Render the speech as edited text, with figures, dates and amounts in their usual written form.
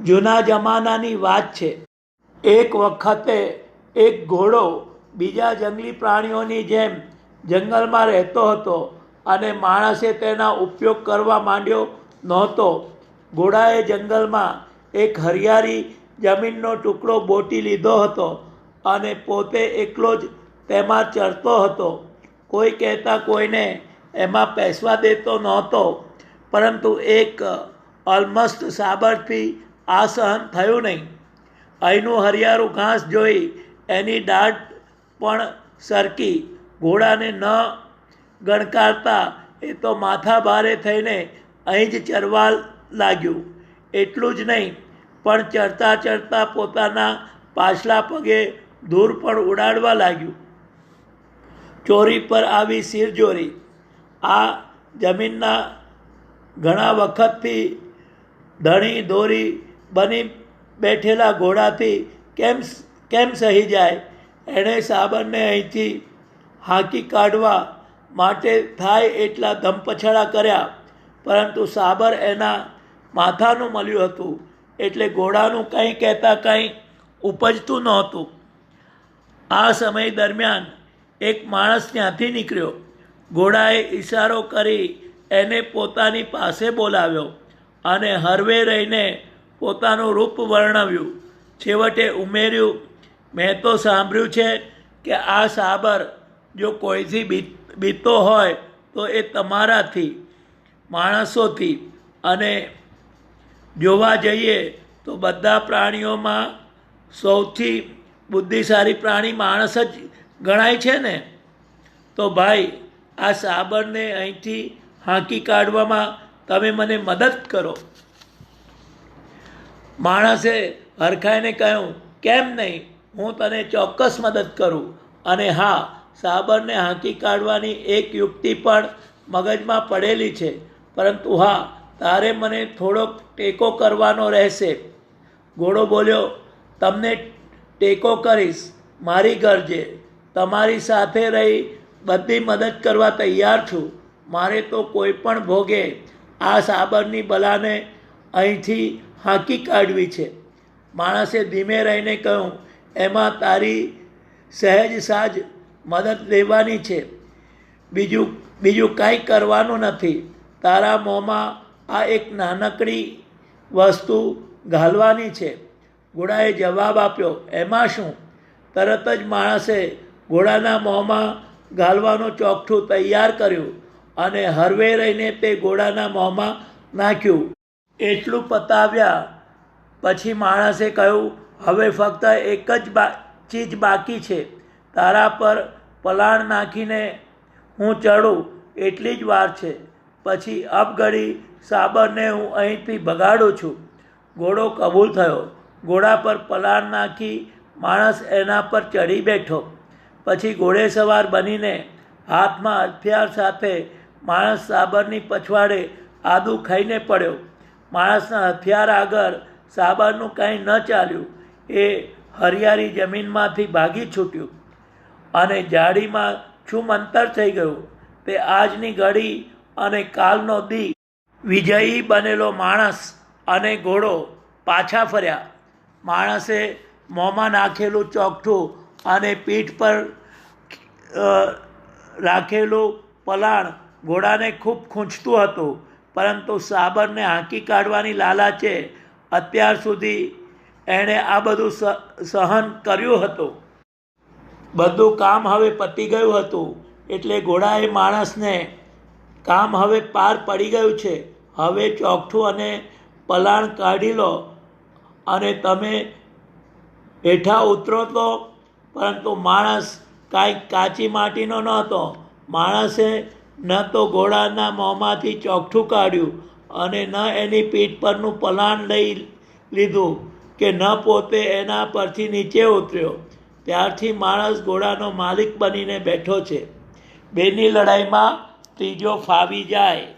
જૂના જમાનાની વાત છે. એક વખતે એક ઘોડો બીજા જંગલી પ્રાણીઓની જેમ જંગલમાં રહેતો હતો અને માણસે તેના ઉપયોગ કરવા માંડ્યો નહોતો. ઘોડાએ જંગલમાં એક હરિયાળી જમીનનો ટુકડો બોટી લીધો હતો અને પોતે એકલો જ તેમાં ચરતો હતો. કોઈ કહેતા કોઈને એમાં પેસવા દેતો નહોતો, પરંતુ એક અલમસ્ત સાબરથી આ સહન થયું નહીં. અહીંનું હરિયાળું ઘાસ જોઈ એની દાઢ પણ સરકી. ઘોડાને ન ગણકારતા એ તો માથા ભારે થઈને અહીં જ ચરવા લાગ્યું. એટલું જ નહીં, પણ ચરતા ચરતા પોતાના પાછલા પગે ધૂળ પણ ઉડાડવા લાગ્યું. ચોરી પર આવી શિરચોરી. આ જમીનના ઘણા વખતથી ધણી દોરી બની બેઠેલા ઘોડાથી કેમ સહી જાય? એણે સાબરને અહીંથી હાંકી કાઢવા માટે થાય એટલા ધમપછાડા કર્યા, પરંતુ સાબર એના માથાનું મળ્યું હતું, એટલે ઘોડાનું કંઈ કહેતા કંઈ ઉપજતું નહોતું. આ સમય દરમિયાન એક માણસ ત્યાંથી નીકળ્યો. ઘોડાએ ઈશારો કરી એને પોતાની પાસે બોલાવ્યો અને હરવે રહીને પોતાનું રૂપ વર્ણવ્યું. છેવટે ઉમેર્યું, મેં તો સાંભળ્યું છે કે આ સાબર જો કોઈથી બીતો હોય તો એ તમારાથી, માણસોથી. અને જોવા જઈએ તો બધા પ્રાણીઓમાં સૌથી બુદ્ધિશાળી પ્રાણી માણસ જ ગણાય છે ને. તો ભાઈ, આ સાબરને અહીંથી હાંકી કાઢવામાં તમે મને મદદ કરો. માણસે હરખાઈને કહ્યું, કેમ નહીં, હું તને ચોક્કસ મદદ કરું. અને હા, સાબરને હાંકી કાઢવાની એક યુક્તિ પણ મગજમાં પડેલી છે, પરંતુ હા, તારે મને થોડોક ટેકો કરવાનો રહેશે. ઘોડો બોલ્યો, તમને ટેકો કરીશ, મારી ગરજે. તમારી સાથે રહી બધી મદદ કરવા તૈયાર છું. મારે તો કોઈ પણ ભોગે આ સાબરની બલાને અહીંથી હાંકી કાઢવી છે. માણસે ધીમે રહીને કહ્યું, એમાં તારી સહેજ સાજ મદદ લેવાની છે, બીજું કાંઈ કરવાનું નથી. તારા મોંમાં આ એક નાનકડી વસ્તુ ઘાલવાની છે. ઘોડાએ જવાબ આપ્યો, એમાં શું? તરત જ માણસે ઘોડાના મોંમાં ઘાલવાનું ચોકઠું તૈયાર કર્યું અને હરવે રહીને તે ઘોડાના મોંમાં નાખ્યું. એટલું પતાવ્યા પછી માણસે કહ્યું, હવે ફક્ત એક જ ચીજ બાકી છે. તારા પર પલાણ નાખીને હું ચડું એટલી જ વાર છે. પછી અબઘડી સાબરને હું અહીંથી ભગાડું છું. ઘોડો કબૂલ થયો. ઘોડા પર પલાણ નાખી માણસ એના પર ચડી બેઠો. પછી ઘોડેસવાર બનીને હાથમાં હથિયાર સાથે માણસ સાબરની પછવાડે આદુ ખાઈને પડ્યો. માણસના હથિયાર આગળ સાબરનું કંઈ ન ચાલ્યું. એ હરિયાળી જમીનમાંથી ભાગી છૂટ્યું અને જાડીમાં છૂમંતર થઈ ગયું. તે આજની ઘડી અને કાલનો દી વિજયી બનેલો માણસ અને ઘોડો પાછા ફર્યા. માણસે મોંમાં નાખેલું ચોકઠું અને પીઠ પર રાખેલું પલાણ ઘોડાને ખૂબ ખૂંચતું હતું, પરંતુ સાબરને હાંકી કાઢવાની લાલચે અત્યાર સુધી એણે આ બધું સહન કર્યું હતું. બધું કામ હવે પતી ગયું હતું, એટલે ઘોડાએ માણસને, કામ હવે પાર પડી ગયું છે, હવે ચોકઠું અને પલાણ કાઢી લો અને તમે હેઠા ઉતરો તો. પરંતુ માણસ કાંઈ કાચી માટીનો નહોતો. માણસે ન તો ઘોડાના મોંમાંથી ચોકઠું કાઢ્યું અને ન એની પીઠ પરનું પલાણ લઈ લીધું કે ન પોતે એના પરથી નીચે ઉતર્યો. ત્યારથી માણસ ઘોડાનો માલિક બનીને બેઠો છે. બેની લડાઈમાં ત્રીજો ફાવી જાય.